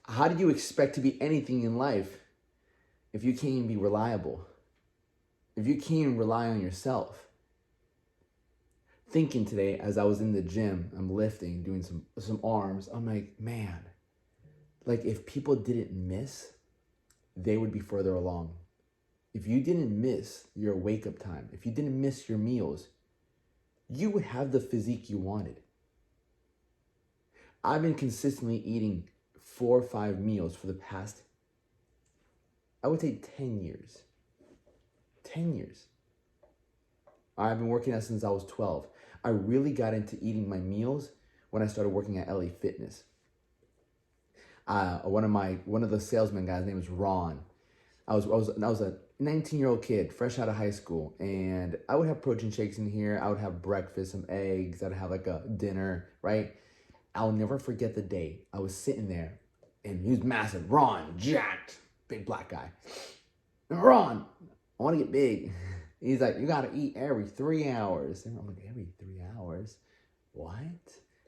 How do you expect to be anything in life if you can't even be reliable? If you can't even rely on yourself? Thinking today as I was in the gym, I'm lifting, doing some arms. I'm like, man, like if people didn't miss, they would be further along. If you didn't miss your wake up time, if you didn't miss your meals, you would have the physique you wanted. I've been consistently eating 4 or 5 meals for the past, I would say 10 years. 10 years. I've been working out since I was 12. I really got into eating my meals when I started working at LA Fitness. One of the salesman guys' name is Ron. I was a 19-year-old kid, fresh out of high school, and I would have protein shakes in here. I would have breakfast, some eggs. I'd have like a dinner, right? I'll never forget the day I was sitting there, and he was massive. Ron, jacked, big black guy. Ron, I want to get big. He's like, you got to eat every 3 hours. And I'm like, every 3 hours? What?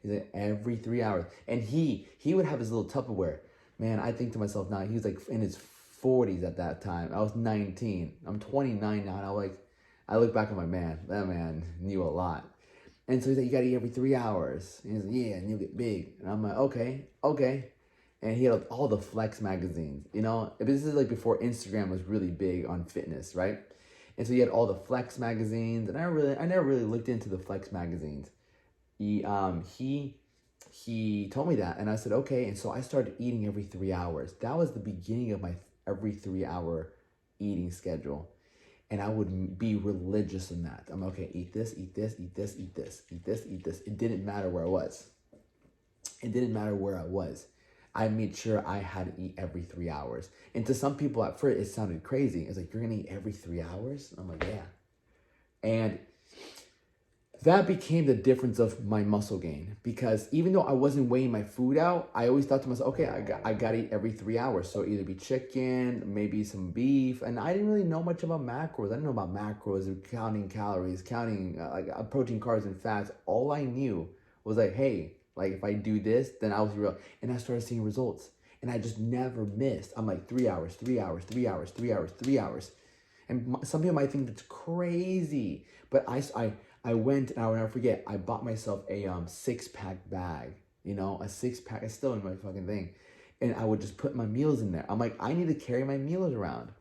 He's like, every 3 hours. And he would have his little Tupperware. Man, I think to myself now, he was like in his 40s at that time. I was 19. I'm 29 now. And I look back at my man. That man knew a lot. And so he's like, you got to eat every 3 hours. And he's like, yeah, and you'll get big. And I'm like, okay. And he had all the Flex magazines, you know? This is like before Instagram was really big on fitness, right? And so he had all the Flex magazines, and I never really looked into the Flex magazines. He told me that, and I said, okay. And so I started eating every 3 hours. That was the beginning of my every 3 hour eating schedule. And I would be religious in that. I'm okay, eat this, eat this, eat this, eat this, eat this, eat this. It didn't matter where I was. It didn't matter where I was. I made sure I had to eat every 3 hours. And to some people at first, it sounded crazy. It's like, you're going to eat every 3 hours? I'm like, yeah. And that became the difference of my muscle gain. Because even though I wasn't weighing my food out, I always thought to myself, okay, I got to eat every 3 hours. So either be chicken, maybe some beef. And I didn't really know much about macros. I didn't know about macros, counting calories, counting protein, carbs, and fats. All I knew was like, hey, like if I do this, then I was real. And I started seeing results. And I just never missed. I'm like 3 hours, 3 hours, 3 hours, 3 hours, 3 hours. And some people might think that's crazy. But I went, and I will never forget, I bought myself a 6-pack bag. You know, a 6-pack. It's still in my fucking thing. And I would just put my meals in there. I'm like, I need to carry my meals around.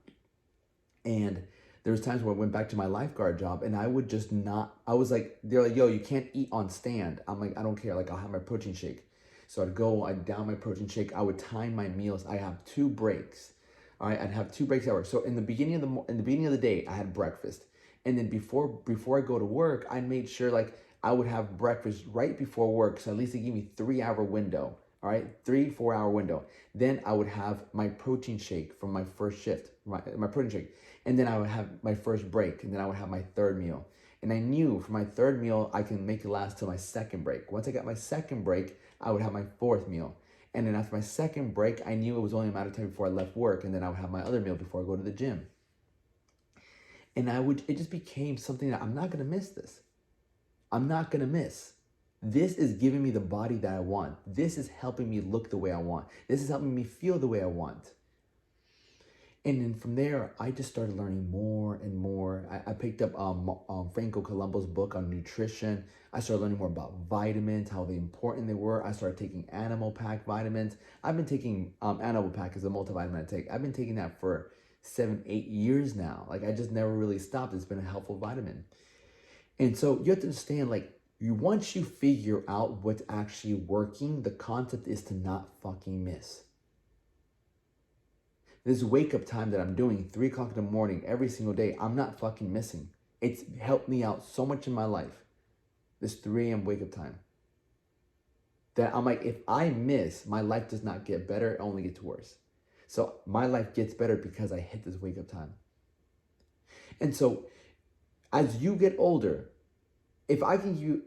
And there was times where I went back to my lifeguard job, and I would just not, I was like, they're like, yo, you can't eat on stand. I'm like, I don't care. Like, I'll have my protein shake. So I'd down my protein shake. I would time my meals. I have 2 breaks. All right, I'd have 2 breaks at work. So in the beginning of the day, I had breakfast. And then before I go to work, I made sure like I would have breakfast right before work. So at least it gave me 3 hour window. All right, 3-4 hour window. Then I would have my protein shake from my first shift, my protein shake. And then I would have my first break, and then I would have my third meal. And I knew for my third meal, I can make it last till my second break. Once I got my second break, I would have my fourth meal. And then after my second break, I knew it was only a matter of time before I left work, and then I would have my other meal before I go to the gym. And it just became something that I'm not gonna miss this. I'm not gonna miss. This is giving me the body that I want. This is helping me look the way I want. This is helping me feel the way I want. And then from there, I just started learning more and more. I picked up Franco Colombo's book on nutrition. I started learning more about vitamins, how important they were. I started taking Animal Pack vitamins. I've been taking Animal Pack as a multivitamin I take. I've been taking that for 7-8 years now. Like I just never really stopped. It's been a helpful vitamin. And so you have to understand, like, once you figure out what's actually working, the concept is to not fucking miss. This wake up time that I'm doing, 3 o'clock in the morning, every single day, I'm not fucking missing. It's helped me out so much in my life. This 3 a.m. wake up time. That I'm like, if I miss, my life does not get better, it only gets worse. So my life gets better because I hit this wake up time. And so as you get older, if I can give you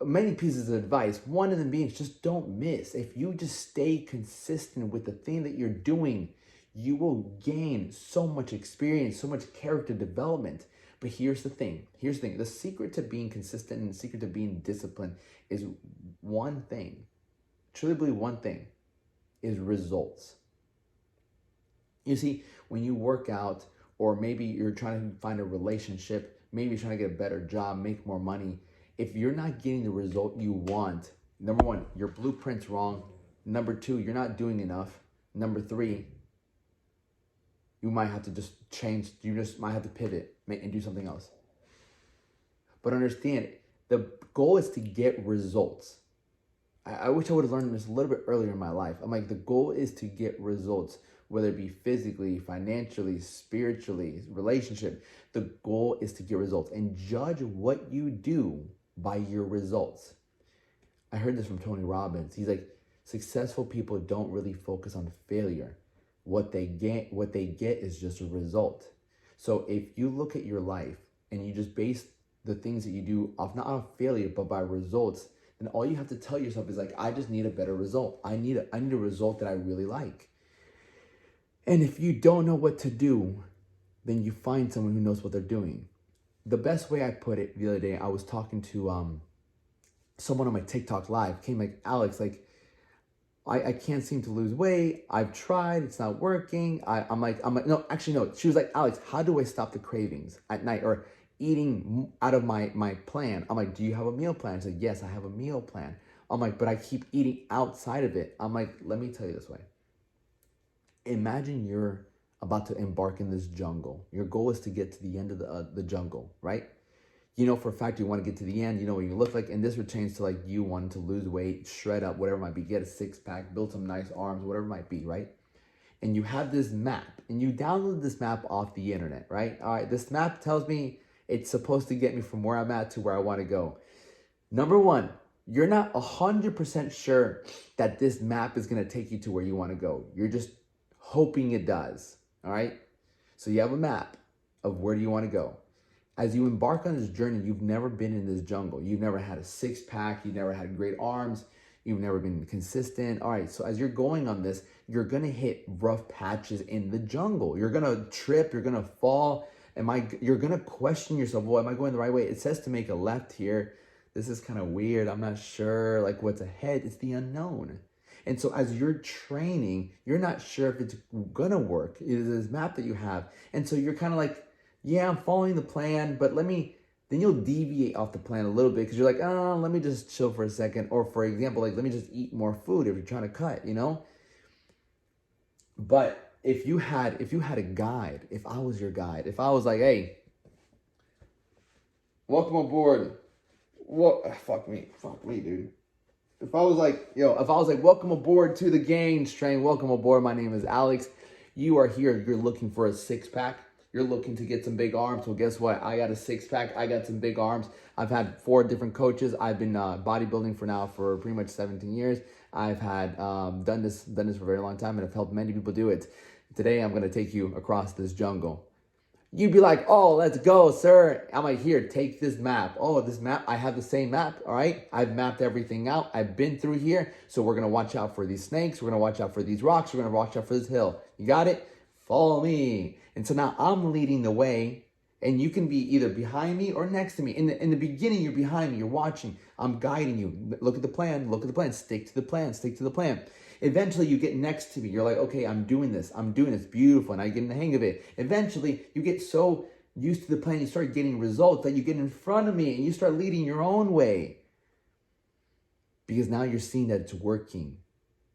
many pieces of advice, one of them being just don't miss. If you just stay consistent with the thing that you're doing, you will gain so much experience, so much character development. But here's the thing. The secret to being consistent and the secret to being disciplined is one thing. Truly believe one thing. is results. You see, when you work out, or maybe you're trying to find a relationship, maybe you're trying to get a better job, make more money, if you're not getting the result you want, number one, your blueprint's wrong. Number two, you're not doing enough. Number three, you might have to just change, you just might have to pivot and do something else. But understand, the goal is to get results. I wish I would have learned this a little bit earlier in my life. I'm like, the goal is to get results, whether it be physically, financially, spiritually, relationship. The goal is to get results, and judge what you do by your results. I heard this from Tony Robbins. He's like, successful people don't really focus on failure. What they get is just a result. So if you look at your life and you just base the things that you do off, not on failure, but by results, then all you have to tell yourself is like, I just need a better result. I need a result that I really like. And if you don't know what to do, then you find someone who knows what they're doing. The best way I put it the other day, I was talking to someone on my TikTok live, came like, Alex, like, I can't seem to lose weight. I've tried, it's not working. I'm like, no, actually, no. She was like, Alex, how do I stop the cravings at night or eating out of my plan? I'm like, do you have a meal plan? She's like, yes, I have a meal plan. I'm like, but I keep eating outside of it. I'm like, let me tell you this way. Imagine you're about to embark in this jungle. Your goal is to get to the end of the jungle, right? You know for a fact you want to get to the end, you know what you look like, and this would change to like you wanting to lose weight, shred up, whatever it might be, get a six-pack, build some nice arms, whatever it might be, right? And you have this map, and you download this map off the internet, right? All right, this map tells me it's supposed to get me from where I'm at to where I want to go. Number one, you're not 100% sure that this map is going to take you to where you want to go. You're just hoping it does, all right? So you have a map of where do you want to go. As you embark on this journey, you've never been in this jungle. You've never had a six-pack. You've never had great arms. You've never been consistent. All right, so as you're going on this, you're going to hit rough patches in the jungle. You're going to trip. You're going to fall. You're going to question yourself, well, am I going the right way? It says to make a left here. This is kind of weird. I'm not sure like what's ahead. It's the unknown. And so as you're training, you're not sure if it's going to work. It is this map that you have. And so you're kind of like, yeah, I'm following the plan, but then you'll deviate off the plan a little bit because you're like, oh, let me just chill for a second. Or for example, like, let me just eat more food if you're trying to cut, you know? But if you had a guide, if I was your guide, if I was like, hey, welcome aboard. What? Fuck me, dude. If I was like, welcome aboard to the Gains train, welcome aboard. My name is Alex. You are here. You're looking for a six-pack. You're looking to get some big arms. Well, guess what? I got a six-pack. I got some big arms. I've had 4 different coaches. I've been bodybuilding for pretty much 17 years. I've had done this for a very long time, and I've helped many people do it. Today, I'm going to take you across this jungle. You'd be like, oh, let's go, sir. I'm like, here, take this map. Oh, this map, I have the same map, all right? I've mapped everything out. I've been through here, so we're going to watch out for these snakes. We're going to watch out for these rocks. We're going to watch out for this hill. You got it? Follow me. And so now I'm leading the way, and you can be either behind me or next to me. In the beginning, you're behind me. You're watching. I'm guiding you. Look at the plan. Look at the plan. Stick to the plan. Stick to the plan. Eventually, you get next to me. You're like, okay, I'm doing this. Beautiful. And I get in the hang of it. Eventually, you get so used to the plan, you start getting results that you get in front of me and you start leading your own way. Because now you're seeing that it's working.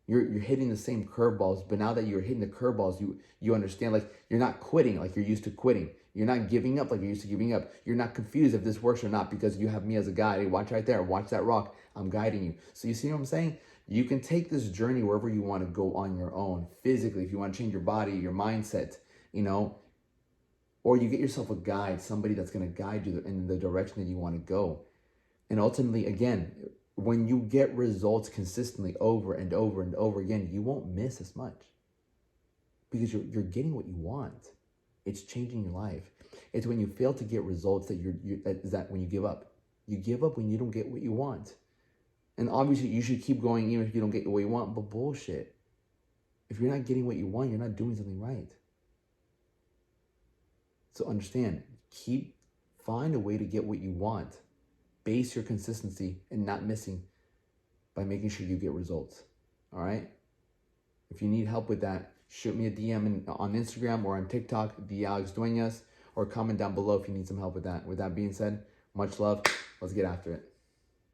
You're hitting the same curveballs, but now that you're hitting the curveballs, you understand, like, you're not quitting like you're used to quitting. You're not giving up like you're used to giving up. You're not confused if this works or not because you have me as a guide. Hey, watch right there. Watch that rock. I'm guiding you. So you see what I'm saying? You can take this journey wherever you want to go on your own, physically, if you want to change your body, your mindset, you know, or you get yourself a guide, somebody that's going to guide you in the direction that you want to go. And ultimately, again, when you get results consistently over and over and over again, you won't miss as much because you're getting what you want. It's changing your life. It's when you fail to get results that that when you give up. You give up when you don't get what you want. And obviously, you should keep going even if you don't get what you want, but bullshit. If you're not getting what you want, you're not doing something right. So understand, find a way to get what you want. Base your consistency and not missing by making sure you get results. All right? If you need help with that, shoot me a DM on Instagram or on TikTok, the Alex Duenas, or comment down below if you need some help with that. With that being said, much love. Let's get after it.